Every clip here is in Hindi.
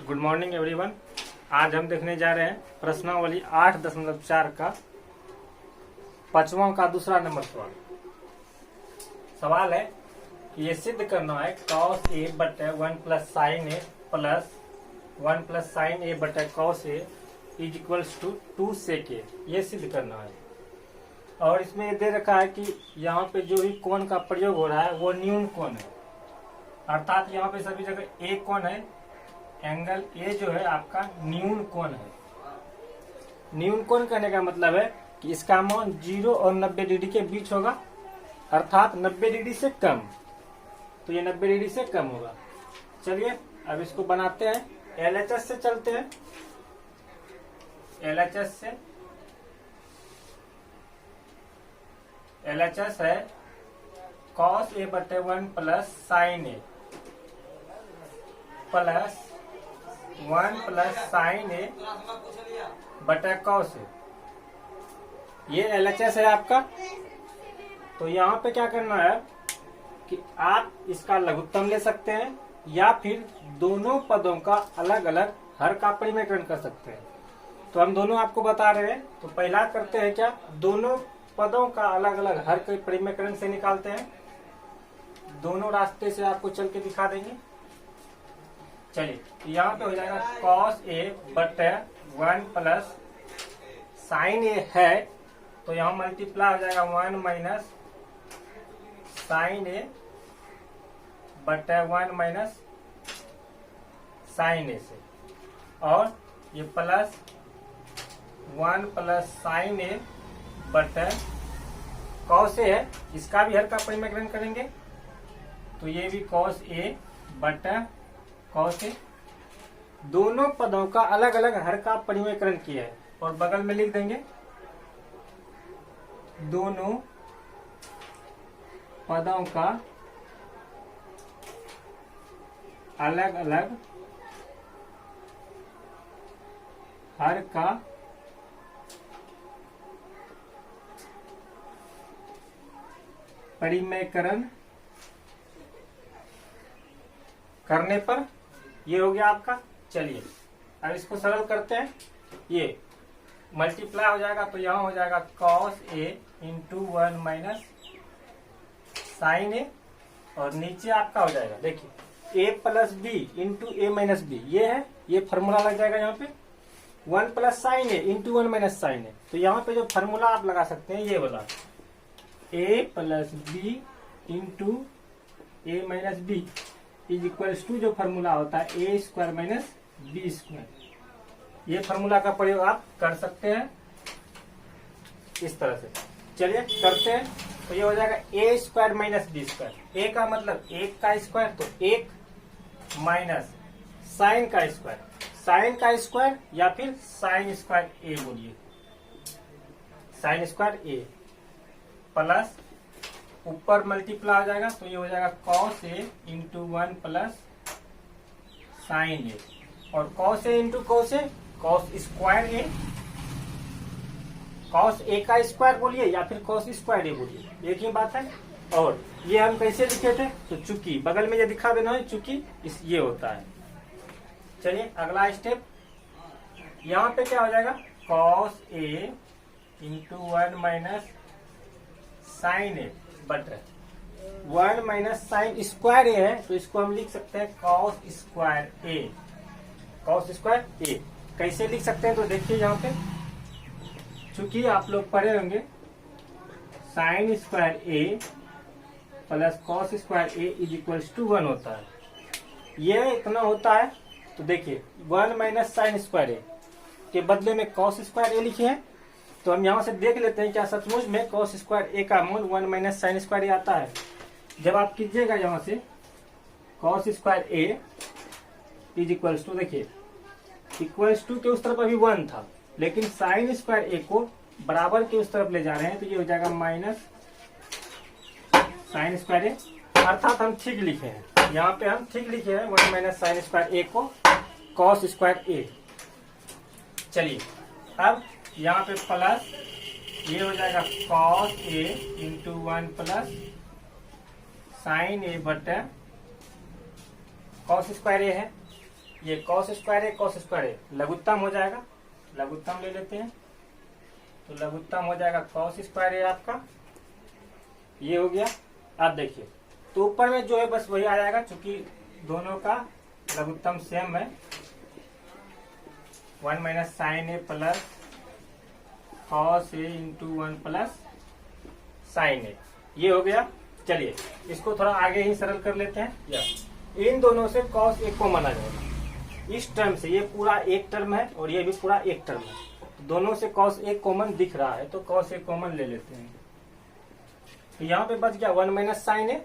Good morning everyone. आज हम देखने जा रहे हैं प्रश्नावली 8.4 का 5वां का दूसरा नंबर सवाल। सवाल है कि ये सिद्ध करना है cos a बटे 1 plus sine A plus 1 plus sine A बटे cos a is equals to 2 sec a। ये सिद्ध करना है और इसमें ये दे रखा है कि यहाँ पे जो भी कोण का प्रयोग हो रहा है वो न्यून कोण है, अर्थात यहाँ पे सभी जगह ए कोण है। एंगल ए जो है आपका न्यून कोण है। न्यून कोण कहने का मतलब है कि इसका मान 0 और 90 डिग्री के बीच होगा, अर्थात 90 डिग्री से कम। तो ये 90 डिग्री से कम होगा। चलिए अब इसको बनाते हैं। एलएचएस से चलते हैं। एलएचएस है cos a बटे 1 plus sine A plus 1 plus sine ए बटा cos ए। ये एलएचएस है आपका। तो यहाँ पे क्या करना है कि आप इसका लघुत्तम ले सकते हैं या फिर दोनों पदों का अलग अलग हर का परिमेयकरण कर सकते हैं। तो हम दोनों आपको बता रहे हैं। तो पहला करते हैं क्या, दोनों पदों का अलग अलग हर के परिमेयकरण से निकालते हैं। दोनों रास्ते से आपको चल के दिखा देंगे। चलिए यहाँ पे हो जाएगा cos a बटे 1 प्लस साइन ए है, तो यहाँ मल्टीप्लाई हो जाएगा 1 माइनस साइन ए बटे 1 माइनस साइन ए से, और ये प्लस 1 प्लस साइन ए बटे cos a है, इसका भी हर का परिमेयकरण करेंगे। तो ये भी cos a बटे cos a। दोनों पदों का अलग अलग हर का परिमेयकरण किया है और बगल में लिख देंगे दोनों पदों का अलग अलग हर का परिमेयकरण करने पर ये हो गया आपका। चलिए अब इसको सरल करते हैं। ये मल्टीप्लाई हो जाएगा तो यहाँ हो जाएगा cos a into 1 minus sine A, और नीचे आपका हो जाएगा देखिए a plus B into A minus B. ये है, ये फॉर्मूला लग जाएगा यहाँ पे 1 plus sine A into 1 minus sine A. तो यहाँ पे जो फॉर्मूला आप लगा सकते हैं ये वाला a plus B into A minus B is equals to जो फॉर्मूला होता है A square minus B square. ये फॉर्मूला का प्रयोग आप कर सकते हैं इस तरह से। चलिए करते हैं। तो ये हो जाएगा A square minus B square. A का मतलब 1 का स्क्वायर, तो 1 माइनस साइन का स्क्वायर, साइन का स्क्वायर या फिर साइन स्क्वायर ए बोलिए, साइन स्क्वायर ए प्लस ऊपर मल्टीप्लाई हो जाएगा तो ये हो जाएगा cos a into 1 plus sine A, और cos a into cos a cos square A, cos a का स्क्वायर बोलिए या फिर cos स्क्वायर ए बोलिए, एक ही बात है। और ये हम कैसे लिखे थे, तो चूंकि बगल में ये दिखा देना है, चूंकि इस ये होता है। चलिए अगला स्टेप, यहाँ पे क्या हो जाएगा cos a into 1 minus sine A बटे 1 माइनस साइन स्क्वायर ए है, तो इसको हम लिख सकते हैं cos square A. cos square ए कैसे लिख सकते हैं, तो देखिए यहाँ पे चूंकि आप लोग पढ़े होंगे sine square A plus cos square A is equals to 1 होता है। ये इतना होता है, तो देखिए 1 माइनस साइन स्क्वायर ए के बदले में cos स्क्वायर ए लिखे हैं। तो हम यहाँ से देख लेते हैं क्या सचमुच में cos स्क्वायर ए का मूल 1 माइनस साइन स्क्वायर ए आता है। जब आप कीजिएगा यहाँ से cos square A is equals to, देखिए इक्वल्स टू के उस तरफ अभी 1 था, लेकिन साइन स्क्वायर ए को बराबर के उस तरफ ले जा रहे हैं, तो ये हो जाएगा माइनस साइन स्क्वायर ए, अर्थात हम ठीक लिखे हैं। यहाँ पे हम ठीक लिखे हैं 1 माइनस साइन स्क्वायर ए को cos स्क्वायर ए। चलिए अब यहाँ पे प्लस ये हो जाएगा cos a into 1 plus sine A बटे cos स्क्वायर ए है, ये कॉस स्क्वायर है, कॉस स्क्वायर है, लघुत्तम हो जाएगा, लघुत्तम ले लेते हैं, तो लघुत्तम हो जाएगा कॉस स्क्वायर है आपका, ये हो गया। अब देखिए तो ऊपर में जो है बस वही आ जाएगा, क्योंकि दोनों का लघुत्तम सेम है, 1 minus sine A plus cos A into 1 plus sine A, ये हो गया। चलिए इसको थोड़ा आगे ही सरल कर लेते हैं। इन दोनों से कॉस एक कॉमन आ जाएगा, इस टर्म से ये पूरा एक टर्म है और ये भी पूरा एक टर्म है, दोनों से कॉस एक कॉमन दिख रहा है, तो कॉस एक कॉमन ले लेते हैं। तो यहाँ पे बच गया 1 minus sine A,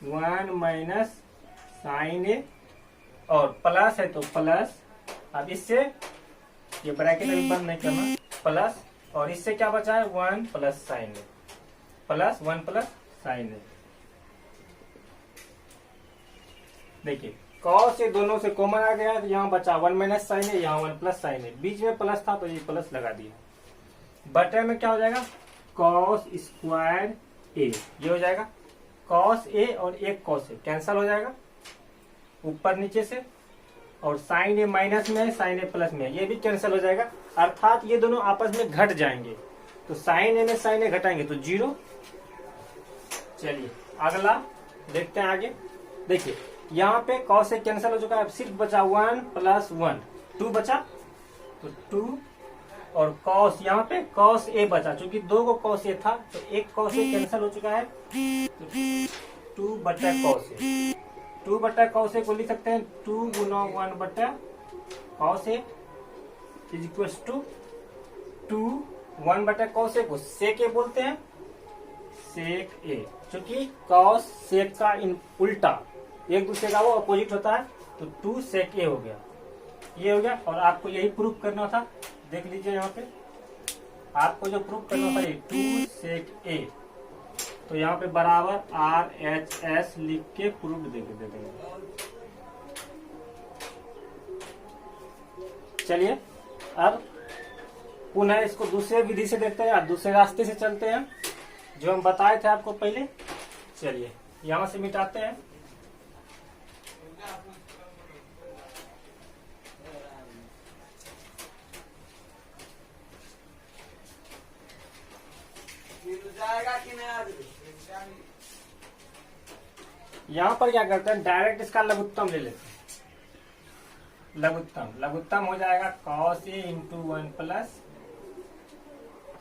1 minus sine A, और प्लस है तो प्लस, अब इससे ये ब्रैकेट अभी बंद नहीं करना, प्लस, और इससे क्या बचा है 1 plus sine A, plus 1 plus sine ए। देखिए कॉस ये दोनों से कॉमन आ गया, तो यहाँ बचा 1 माइनस साइन ए, यहाँ 1 प्लस साइन ए, बीच में प्लस था तो ये प्लस लगा दिया। बटे में क्या हो जाएगा कॉस स्क्वायर ए, ये हो जाएगा कॉस ए और एक कॉस ए कैंसल हो जाएगा ऊपर नीचे से, और साइन ए माइनस में है, साइन ए प्लस में है, ये भी कैंसिल हो जाएगा, अर्थात ये दोनों आपस में घट जाएंगे, तो साइन ए में साइन ए घटाएंगे तो 0। चलिए अगला देखते हैं आगे। देखिए यहाँ पे कॉस ए कैंसिल हो चुका है, अब सिर्फ बचा 1 प्लस 1, 2 बचा, तो 2, और कॉस यहाँ पे कॉस ए बचा, क्योंकि 2 को कॉस ए था तो एक कॉस ए कैंसिल हो चुका है, तो 2 बटा कॉस ए, 2 बटा कॉस ए को लिख सकते हैं 2 गुना 1 बटा cos A is equal to 2, 1 बटा कॉस ए को सेक ए बोलते हैं, सेक ए, क्योंकि कॉस सेक का उल्टा एक दूसरे का वो अपोजिट होता है, तो 2 सेक ए हो गया, ये हो गया। और आपको यही प्रूफ करना था, देख लीजिए यहाँ पे आपको जो प्रूफ करना था ये 2 सेक ए, तो यहाँ पे बराबर RHS लिख के प्रूफ दे देंगे। चलिए अब पुनः इसको दूसरे विधि से देखते हैं, या दूसरे रास्ते से चलते हैं जो हम बताए थे आपको पहले। चलिए यहाँ से मिटाते हैं, यहाँ पर क्या करते हैं डायरेक्ट इसका लघुत्तम ले लेते हैं, लघुत्तम हो जाएगा cos A into 1 plus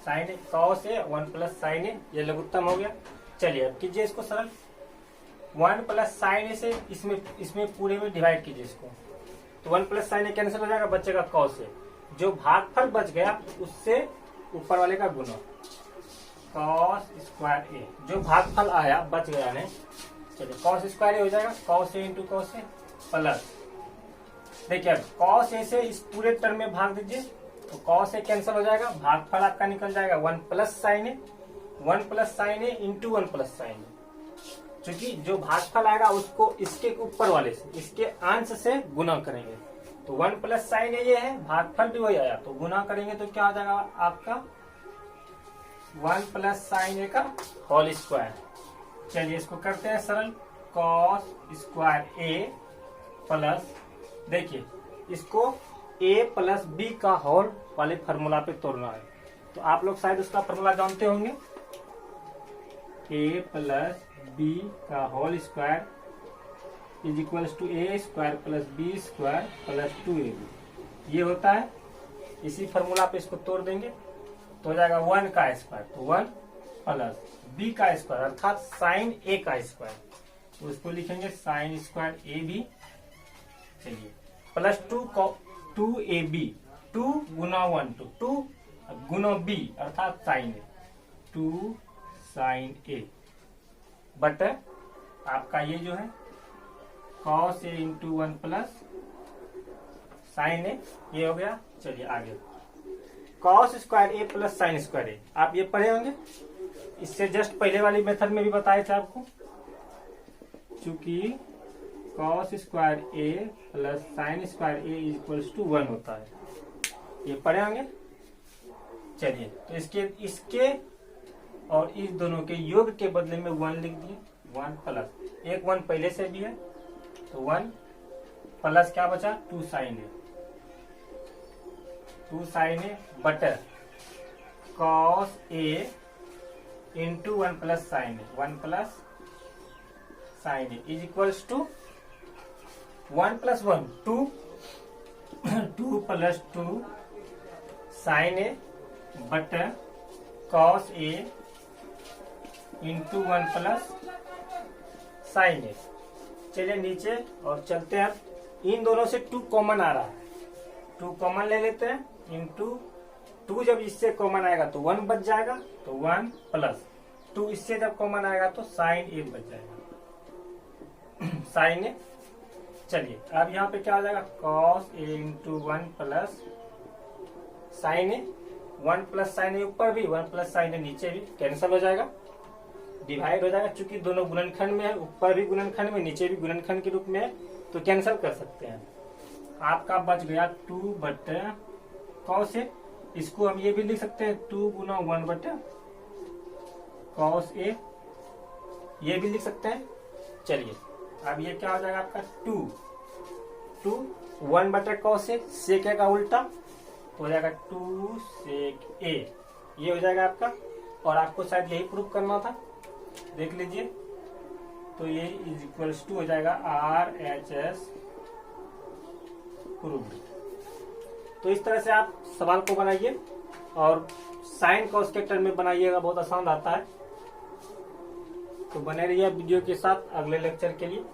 sine A, cos A 1 plus sine A, ये लघुत्तम हो गया। चलिए अब कीजिए इसको सरल, 1 प्लस साइन ए से इसमें पूरे में डिवाइड कीजिए इसको, तो 1 प्लस साइन ए कैंसिल हो जाएगा, बचेगा कॉस ए, जो भागफल बच गया उससे ऊपर वाले का गुना, कॉस स्क्वायर ए, जो भागफल आया बच गया नहीं। चलिए कॉस स्क्वायर ए हो जाएगा cos A into cos A plus, देखिए अब कॉस ए से इस पूरे टर्म में भाग दीजिए, तो कॉस ए कैंसिल हो जाएगा, भागफल आपका निकल जाएगा 1 plus sine A, 1 plus sine A into 1 plus sine ए, क्योंकि जो भागफल आएगा उसको इसके ऊपर वाले से, इसके अंश से गुना करेंगे, तो 1 प्लस साइन ए ये है, भागफल भी वही आया, तो गुना करेंगे तो क्या हो जाएगा आपका 1 प्लस साइन ए का होल स्क्वायर। चलिए इसको करते हैं सरल, कॉस स्क्वायर ए प्लस, देखिए इसको a प्लस बी का होल वाले फॉर्मूला पे तोड़ना है, तो आप लोग शायद उसका फॉर्मूला जानते होंगे, a प्लस बी का whole square is equal to A square plus B square plus 2ab, ये होता है। इसी फॉर्मूला पे इसको तोड़ देंगे तो हो जाएगा 1 का स्क्वायर, तो 1 प्लस बी का स्क्वायर अर्थात साइन ए का स्क्वायर, तो उसको लिखेंगे साइन स्क्वायर ए बी। चलिए प्लस 2ab, 2 गुना 1 तो 2 गुना बी अर्थात sine A, 2 sine A but आपका ये जो है cos A into 1 plus sine A, ये हो गया। चलिए आगे cos square A plus sine square A, आप ये पढ़े होंगे, इससे जस्ट पहले वाली मेथड में भी बताए थे आपको, चूंकि cos square A plus sine square A is equal to 1 होता है, ये पढ़े होंगे। चलिए तो इसके और इस दोनों के योग के बदले में 1 लिख दिए, 1 प्लस, एक 1 पहले से भी है तो 1 प्लस क्या बचा 2 साइन ए, 2 साइन ए बटर cos A into 1 plus sine A, 1 plus sine A is equals to 1 plus 1 2, 2 plus 2 sine A बटर cos A into 1 plus sine A. चलिए नीचे और चलते हैं, इन दोनों से 2 कॉमन आ रहा है, 2 कॉमन ले लेते हैं इंटू 2, जब इससे कॉमन आएगा तो 1 बच जाएगा, तो 1 प्लस 2 इससे जब कॉमन आएगा तो साइन ए बच जाएगा, साइन ए। चलिए अब यहाँ पे क्या हो जाएगा cos A into 1 plus sine A, 1 plus sine ए ऊपर भी 1 प्लस साइन ए नीचे भी कैंसिल हो जाएगा, डिवाइड हो जाएगा, चूंकि दोनों गुणनखंड में है, ऊपर भी गुणनखंड में नीचे भी गुणनखंड के रूप में है, तो कैंसिल कर सकते हैं। आपका बच गया 2 बटे कॉस ए, इसको हम ये भी लिख सकते हैं 2 गुना 1 बटे कॉस ए, ये भी लिख सकते हैं। चलिए अब ये क्या हो जाएगा आपका 2 1 बटे कॉस ए, सेक ए का उल्टा तो हो जाएगा 2 सेक ए, ये हो जाएगा आपका। और आपको शायद यही प्रूफ करना था, देख लीजिए, तो ये इज इक्वल्स टू हो जाएगा RHS प्रूव्ड। तो इस तरह से आप सवाल को बनाइए और साइन कॉस के टर्म में बनाइएगा, बहुत आसान रहता है। तो बने रहिए वीडियो के साथ अगले लेक्चर के लिए।